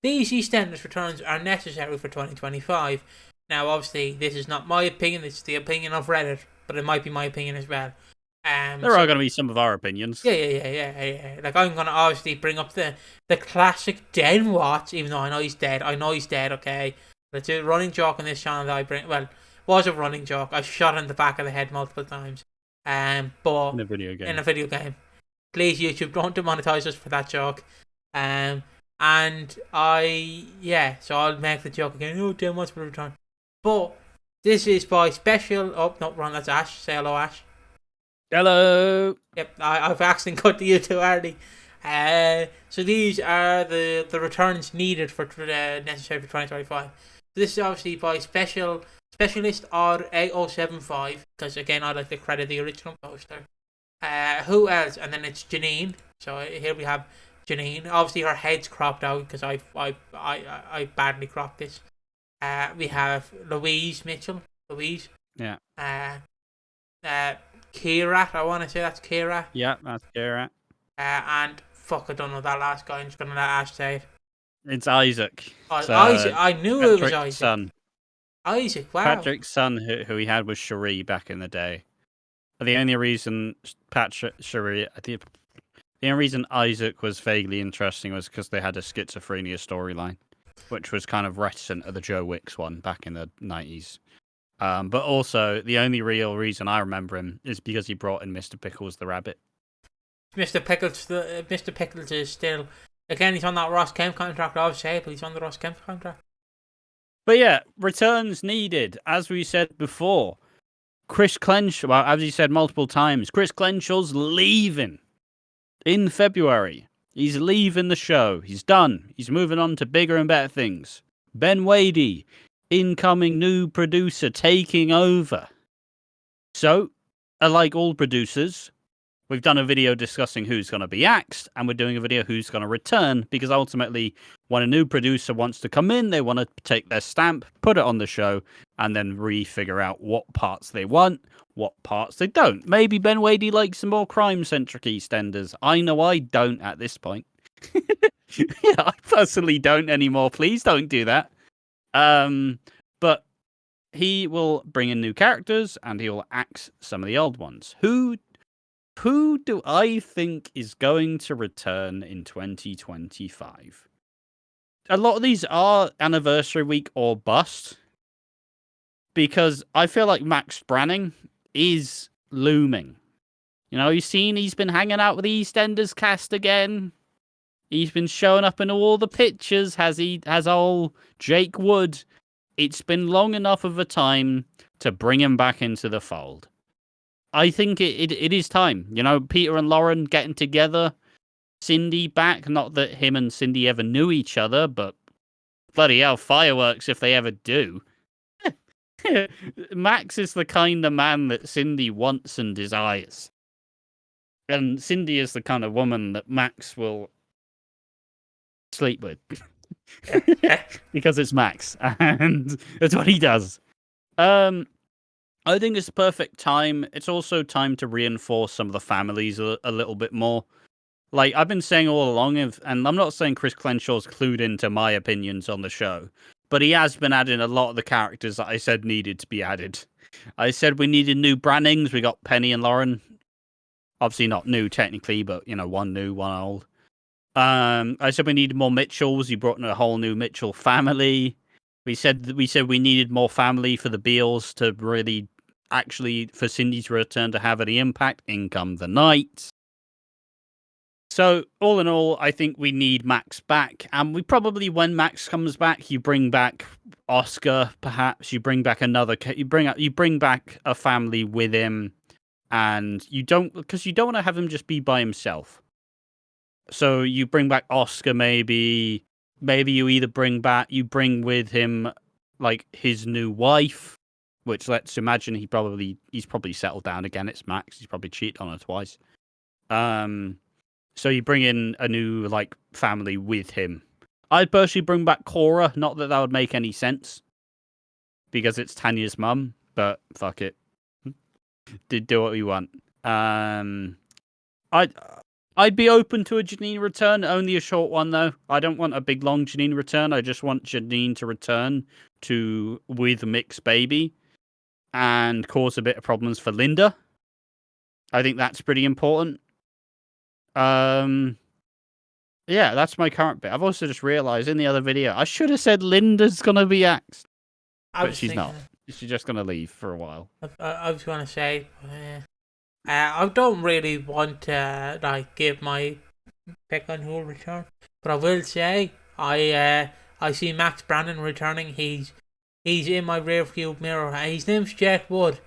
these EastEnders returns are necessary for 2025. Now, obviously, this is not my opinion, it's the opinion of Reddit, but it might be my opinion as well. There are going to be some of our opinions. Yeah. Like, I'm going to obviously bring up the classic Den Watch, even though I know he's dead. Okay? But it's a running joke on this channel that I bring. Well, was a running joke. I shot in the back of the head multiple times. But In a video game. Please, YouTube, don't demonetize us for that joke. So I'll make the joke again. Oh, Den Watch will return. But this is by special. Oh, no, wrong. That's Ash. Say hello, Ash. Hello. Yep, I've accidentally cut to you too early. So these are the returns needed for necessary for 2025. So this is obviously by specialist R8075, because again I like to credit the original poster. Who else? And then it's Janine. So here we have Janine. Obviously her head's cropped out because I badly cropped this. We have Louise Mitchell. Yeah. Kira, I want to say that's Kira. Yeah, that's Kira. And fuck, I don't know that last guy. I'm just gonna let Ash say it. It's Isaac. Isaac. I knew Patrick's it was Isaac. Son. Isaac. Wow. Patrick's son, who he had, was Cherie back in the day. But the only reason the only reason Isaac was vaguely interesting was because they had a schizophrenia storyline, which was kind of reticent of the Joe Wicks one back in the 90s. But also, the only real reason I remember him is because he brought in Mr. Pickles the rabbit. Mr. Pickles is still... Again, he's on that Ross Kemp contract, obviously, but he's on the Ross Kemp contract. But yeah, returns needed. As we said before, Chris Clench, well, as you said multiple times, Chris Clenchell's leaving in February. He's leaving the show. He's done. He's moving on to bigger and better things. Ben Wadey, incoming new producer, taking over. So, like all producers, we've done a video discussing who's going to be axed, and we're doing a video who's going to return, because ultimately, when a new producer wants to come in, they want to take their stamp, put it on the show, and then re-figure out what parts they want, what parts they don't. Maybe Ben Wadey likes some more crime-centric EastEnders. I know I don't at this point. Yeah, I personally don't anymore. Please don't do that. But he will bring in new characters, and he will axe some of the old ones. Who do I think is going to return in 2025? A lot of these are anniversary week or bust, because I feel like Max Branning is looming. You know, he's been hanging out with the EastEnders cast again. He's been showing up in all the pictures. Has old Jake Wood. It's been long enough of a time to bring him back into the fold. I think it is time. You know, Peter and Lauren getting together. Cindy back. Not that him and Cindy ever knew each other, but bloody hell, fireworks if they ever do. Max is the kind of man that Cindy wants and desires. And Cindy is the kind of woman that Max will sleep with. Because it's Max, and that's what he does. I think it's the perfect time. It's also time to reinforce some of the families a little bit more. Like I've been saying all along, and I'm not saying Chris Clenshaw's clued into my opinions on the show, but he has been adding a lot of the characters that I said needed to be added. I said we needed new Brannings. We got Penny and Lauren. Obviously not new technically, but you know, one new, one old. I said we needed more Mitchells. He brought in a whole new Mitchell family. We said we needed more family for the Beals to really actually for Cindy to return to have any impact. In come the Knights. So all in all, I think we need Max back, and we probably, when Max comes back, you bring back Oscar. Perhaps you bring back you bring back a family with him, and you don't want to have him just be by himself. So you bring back Oscar, maybe you either bring with him like his new wife, which let's imagine he's probably settled down again. It's Max. He's probably cheated on her twice. So you bring in a new like family with him. I'd personally bring back Cora. Not that would make any sense, because it's Tanya's mum. But fuck it, did do what we want. I'd be open to a Janine return, only a short one though. I don't want a big long Janine return. I just want Janine to return with Mick's baby and cause a bit of problems for Linda. I think that's pretty important. Yeah, that's my current bit. I've also just realised in the other video, I should have said Linda's gonna be axed, but she's not. She's just gonna leave for a while. I was gonna say, I don't really want to give my pick on who will return, but I will say I see Max Brandon returning. He's in my rear view mirror. His name's Jack Wood,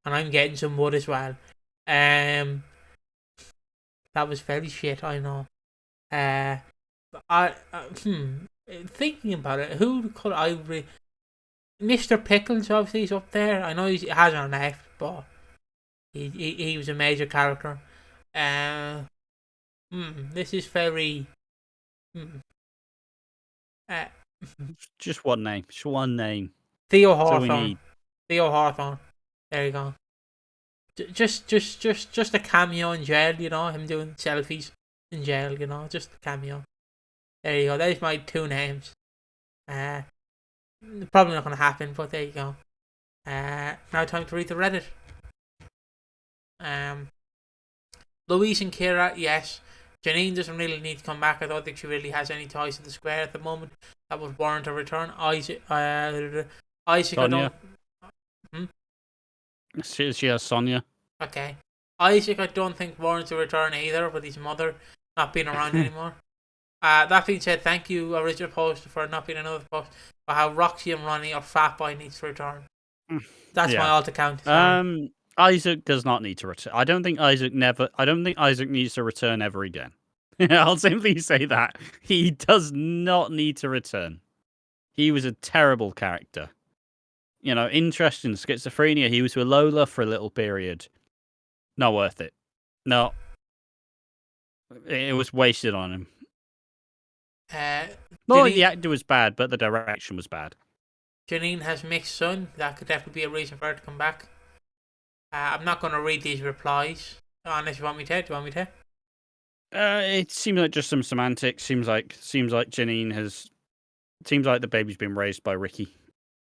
and I'm getting some wood as well. That was very shit, I know. Thinking about it, who could Mr. Pickles obviously is up there. I know he hasn't left, but he was a major character. This is very. Just one name. Just one name. Theo Hawthorne. Theo Hawthorne. There you go. Just a cameo in jail, him doing selfies in jail, just a cameo. There you go. There's my two names. Probably not going to happen, but there you go. Now time to read the Reddit. Louise and Kira, yes. Janine doesn't really need to come back. I don't think she really has any ties to the square at the moment that would warrant a return. Isaac, Sonia. I don't. She has Sonia. Okay. Isaac, I don't think warrants a return either, with his mother not being around anymore. That being said, thank you, original post, for not being another post, for how Roxy and Ronnie or Fatboy needs to return. That's my alt account. Isaac does not need to return. I don't think Isaac needs to return ever again. I'll simply say that. He does not need to return. He was a terrible character. Interesting schizophrenia. He was with Lola for a little period. Not worth it. No. It was wasted on him. The actor was bad, but the direction was bad. Janine has mixed son. That could definitely be a reason for her to come back. I'm not going to read these replies unless you want me to. Do you want me to? It seems like just some semantics. Seems like Janine has. Seems like the baby's been raised by Ricky.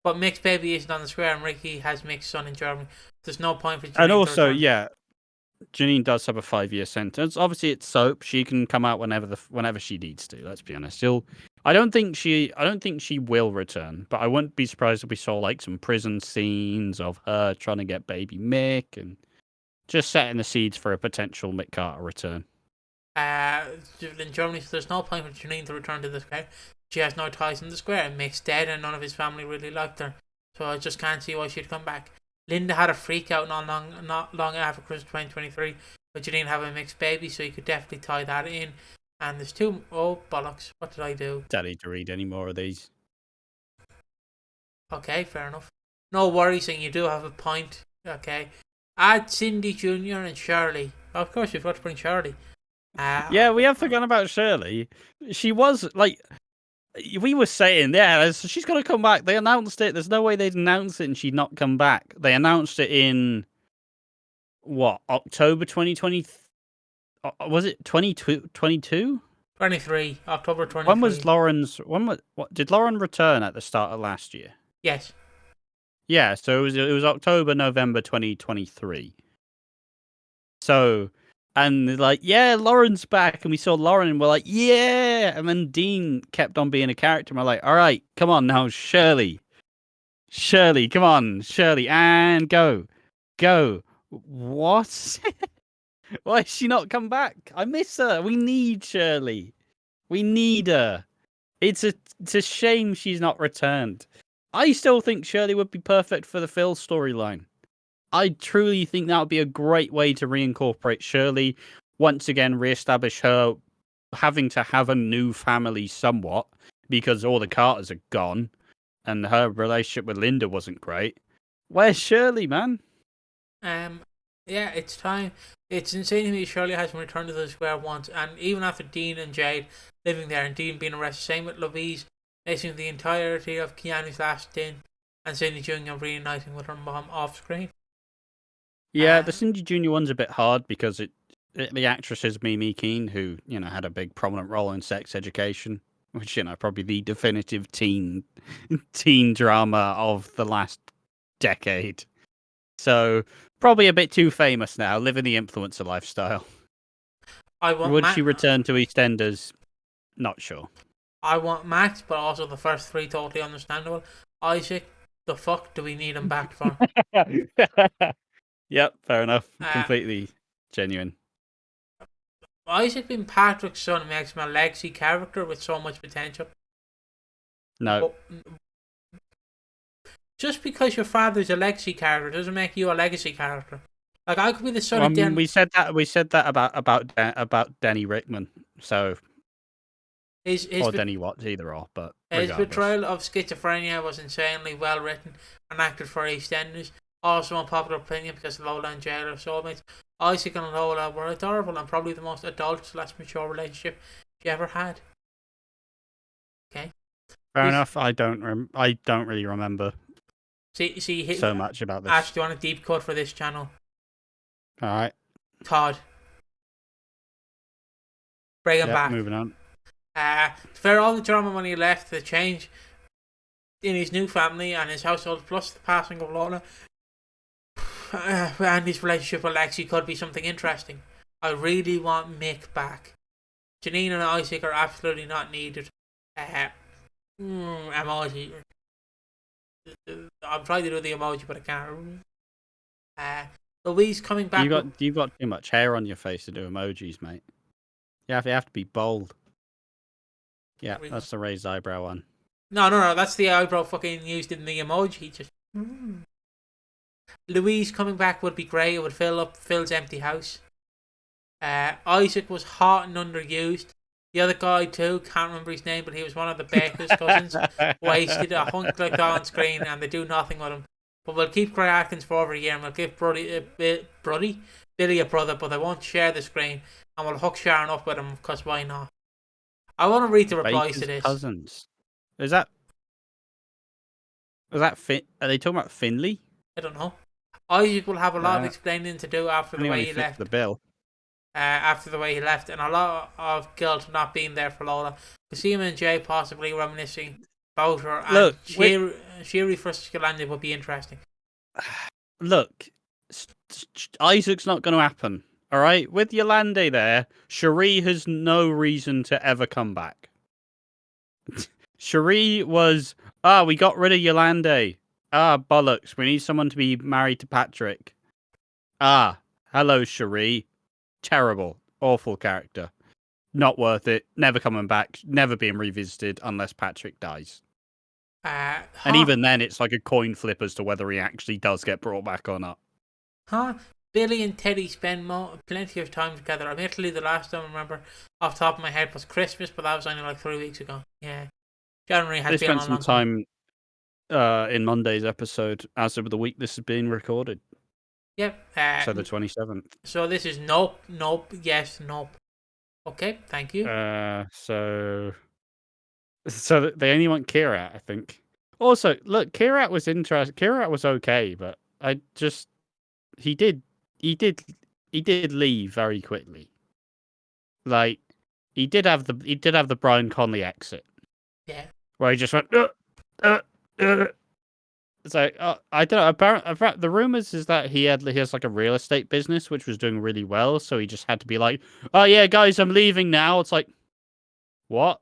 But Mick's baby isn't on the square, and Ricky has Mick's son in Germany. There's no point for Janine. And also, Janine does have a 5-year sentence. Obviously, it's soap. She can come out whenever she needs to. Let's be honest. I don't think she will return, but I wouldn't be surprised if we saw some prison scenes of her trying to get baby Mick and just setting the seeds for a potential Mick Carter return. In Germany, so there's no point for Janine to return to the square. She has no ties in the square, and Mick's dead, and none of his family really liked her. So I just can't see why she'd come back. Linda had a freak out not long after Christmas 2023, but Janine having a mixed baby, so you could definitely tie that in. And there's two. Oh, bollocks. What did I do? Don't need to read any more of these. Okay, fair enough. No worries, and you do have a point. Okay. Add Cindy Jr. and Shirley. Of course, you've got to bring Shirley. Yeah, we have forgotten about Shirley. She was, we were saying, she's got to come back. They announced it. There's no way they'd announce it and she'd not come back. They announced it in, October 2020? Was it 2022? 23, October 23. Did Lauren return at the start of last year? Yes. Yeah, so it was October, November 2023. So, and they're like, yeah, Lauren's back. And we saw Lauren and we're like, yeah. And then Dean kept on being a character. And we're like, all right, come on now, Shirley. Shirley, come on, Shirley. And go. What? Why has she not come back? I miss her. We need Shirley. We need her. It's a shame she's not returned. I still think Shirley would be perfect for the Phil storyline. I truly think that would be a great way to reincorporate Shirley. Once again, reestablish her having to have a new family somewhat because all the Carters are gone and her relationship with Linda wasn't great. Where's Shirley, man? Yeah, it's time. It's insane to me Shirley hasn't returned to the square once, and even after Dean and Jade living there and Dean being arrested, same with Louise, missing the entirety of Keanu's last stint, and Cindy Jr. reuniting with her mom off screen. Yeah, the Cindy Jr. one's a bit hard because the actress is Mimi Keene, who had a big prominent role in Sex Education, which probably the definitive teen drama of the last decade. So probably a bit too famous now, living the influencer lifestyle. Would she return to EastEnders? Not sure. I want Max, but also the first three totally understandable. Isaac, the fuck do we need him back for? Yep, fair enough. Completely genuine. Isaac being Patrick's son makes him a legacy character with so much potential. No. Just because your father's a legacy character doesn't make you a legacy character. Like, I could be the son of Denny. We said that about Denny Rickman. So or Denny Watts, either or. But his portrayal of schizophrenia was insanely well written and acted for EastEnders. Also, unpopular opinion because Lola and Jayla are soulmates. Isaac and Lola were adorable and probably the most adult/mature relationship she ever had. Okay. Fair enough. I don't really remember. See, so much about this. Ash, do you want a deep cut for this channel? All right. Todd. Bring him back. Moving on. For all the drama when he left, the change in his new family and his household, plus the passing of Lola, and his relationship with Lexi could be something interesting. I really want Mick back. Janine and Isaac are absolutely not needed. Emoji. I'm trying to do the emoji, but I can't. Louise coming back. You've got too much hair on your face to do emojis, mate. You have to be bold. Yeah, that's the raised eyebrow one. No, that's the eyebrow fucking used in the emoji. Just Louise coming back would be great. It would fill up Phil's empty house. Isaac was hot and underused. The other guy too, can't remember his name, but he was one of the Baker's cousins. Wasted a hunk like that on screen, and they do nothing with him. But we'll keep Craig Atkins for over a year, and we'll give Billy a brother, but they won't share the screen, and we'll hook Sharon up with him, because why not? I want to read the replies Baker's to this. Cousins. Is that Are they talking about Finley? I don't know. Isaac will have a lot of explaining to do after the way he left. The bill. After the way he left, and a lot of guilt not being there for Lola. Kasima and Jay possibly reminiscing about her. Look, and Shiri for Scalandia would be interesting. Look, Isaac's not going to happen. All right, with Yolande there, Cherie has no reason to ever come back. Cherie was, we got rid of Yolande. Bollocks. We need someone to be married to Patrick. Hello, Cherie. Terrible, awful character. Not worth it. Never coming back. Never being revisited unless Patrick dies. And even then, it's like a coin flip as to whether he actually does get brought back or not. Billy and Teddy spend plenty of time together. Admittedly, the last time I remember off the top of my head was Christmas, but that was only like 3 weeks ago. Yeah, January has been a long time. They spent some time in Monday's episode as of the week this is being recorded. Yep. So the 27th. So this is nope, yes, nope. Okay, thank you. So they only want Kirat, I think. Also, look, Kirat was interesting. Kirat was okay, but he did leave very quickly. Like he did have the Brian Conley exit. Yeah. Where he just went. It's like I don't know. Apparently, the rumors is that he has like a real estate business which was doing really well, so he just had to be like, "Oh yeah, guys, I'm leaving now." It's like, what?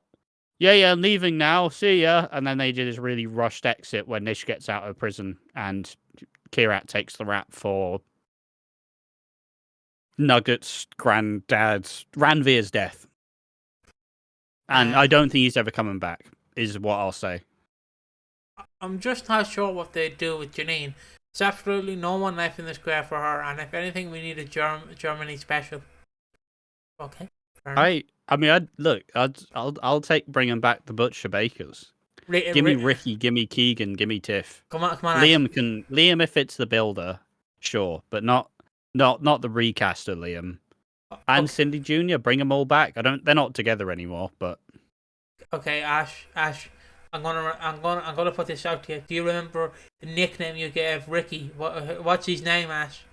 Yeah, I'm leaving now. See ya. And then they did this really rushed exit when Nish gets out of prison and Kirat takes the rap for Nugget's granddad Ranveer's death. And I don't think he's ever coming back. Is what I'll say. I'm just not sure what they do with Janine. There's absolutely no one left in the square for her, and if anything, we need a Germany special. Okay. I'll take bringing back the Butcher Bakers. Give me Ricky, give me Keegan, give me Tiff. Come on. Liam if it's the builder, sure, but not the recast of Liam. And Cindy Jr. Bring them all back. They're not together anymore, but okay, Ash. I'm gonna put this out to you. Do you remember the nickname you gave Ricky? What's his name, Ash?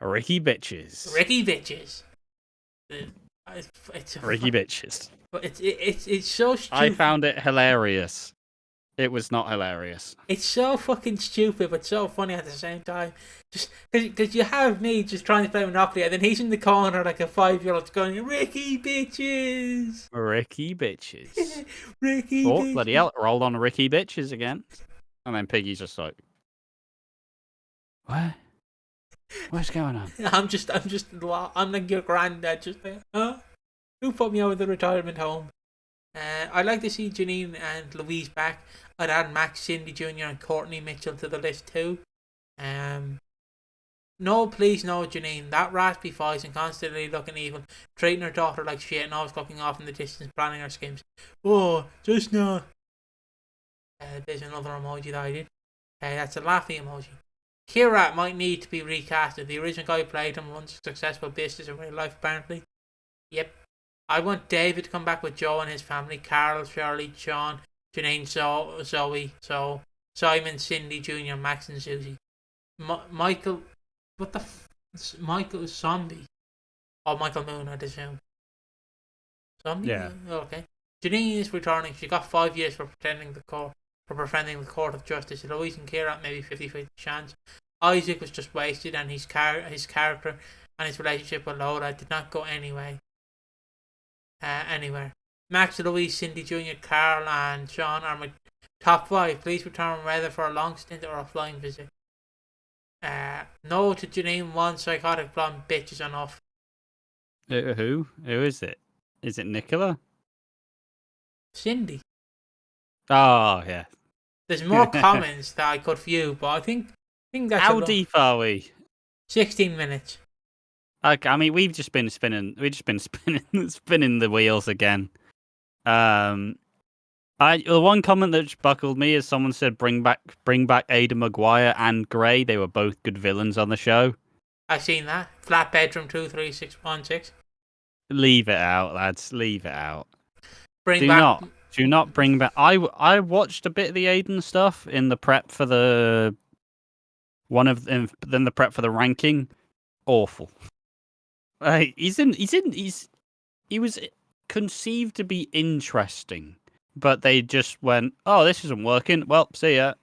Ricky Bitches. Ricky Bitches. It's a Ricky bitches. But it's so stupid. I found it hilarious. It was not hilarious. It's so fucking stupid, but so funny at the same time. Just because you have me just trying to play Monopoly, and then he's in the corner like a 5-year-old going, "Ricky bitches, Ricky bitches." Ricky." Oh, bitches. bloody hell! Rolled on Ricky bitches again, and then Piggy's just like, "What? What's going on?" I'm like your granddad, just like, huh? Who put me out of the retirement home? I'd like to see Janine and Louise back. I'd add Max, Cindy Jr. and Courtney Mitchell to the list too. No, please, no, Janine. That raspy voice and constantly looking evil, treating her daughter like shit and always looking off in the distance, planning her schemes. Oh, just not. There's another emoji that I did. That's a laughy emoji. Kira might need to be recasted. The original guy who played him runs a successful business in real life, apparently. Yep. I want David to come back with Joe and his family. Carol, Shirley, Sean, Janine, Zoe, Simon, Cindy Jr., Max and Susie. Michael, what the Michael Zombie? Oh, Michael Moon, I'd assume. Zombie? Yeah. Oh, okay. Janine is returning. She got 5 years for befriending the court of justice. Louise and Kira maybe 50-50 chance. Isaac was just wasted, and his character and his relationship with Lola did not go anywhere. Max, Louise, Cindy Jr., Carl and Sean are my top 5. Please return whether for a long stint or a flying visit. No to Janine, one psychotic blonde bitch is enough. Who? Who is it? Is it Nicola? Cindy. Oh, yeah. There's more comments that I could view, but I think that's How deep are we? 16 minutes. I mean, we've just been spinning the wheels again. The one comment that just buckled me is someone said bring back Ada Maguire and Grey. They were both good villains on the show. I've seen that. Flat bedroom 23616. Leave it out, lads. Leave it out. Do not bring back. I watched a bit of the Aiden stuff in the prep for the then the prep for the ranking. Awful. He was conceived to be interesting, but they just went, "Oh, this isn't working. Well, see ya."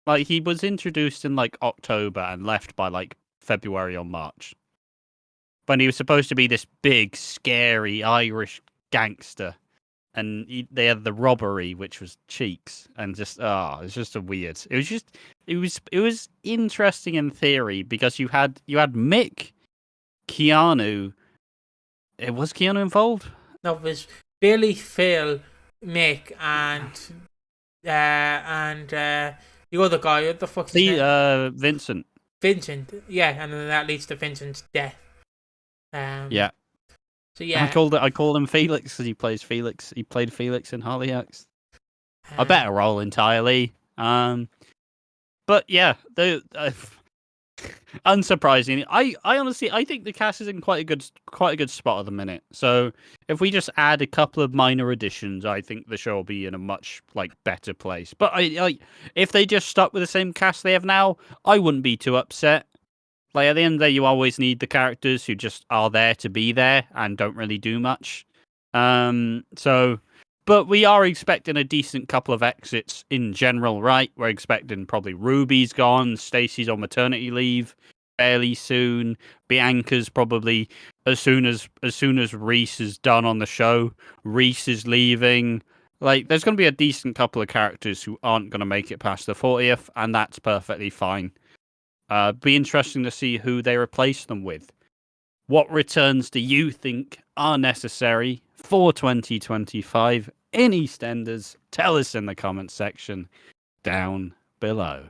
Like, he was introduced in like October and left by like February or March. But he was supposed to be this big, scary Irish gangster, and they had the robbery, which was Cheeks, and just it's just a weird. It was interesting in theory because you had Mick, Keanu. Was Keanu involved? No, it was Billy, Phil, Mick, and the other guy. What the fuck's his name? Vincent. Vincent, yeah, and then that leads to Vincent's death. Yeah. So yeah, I called him Felix because he plays Felix. He played Felix in Hollyoaks. A better role entirely. But yeah, unsurprisingly, I honestly think the cast is in quite a good spot at the minute. So if we just add a couple of minor additions, I think the show will be in a much better place. But if they just stuck with the same cast they have now, I wouldn't be too upset. Like, at the end of the day, you always need the characters who just are there to be there and don't really do much. But we are expecting a decent couple of exits in general, right? We're expecting probably Ruby's gone, Stacey's on maternity leave fairly soon. Bianca's probably as soon as Reese is done on the show. Reese is leaving. Like, there's going to be a decent couple of characters who aren't going to make it past the 40th, and that's perfectly fine. Be interesting to see who they replace them with. What returns do you think are necessary for 2025 in EastEnders? Tell us in the comments section down below.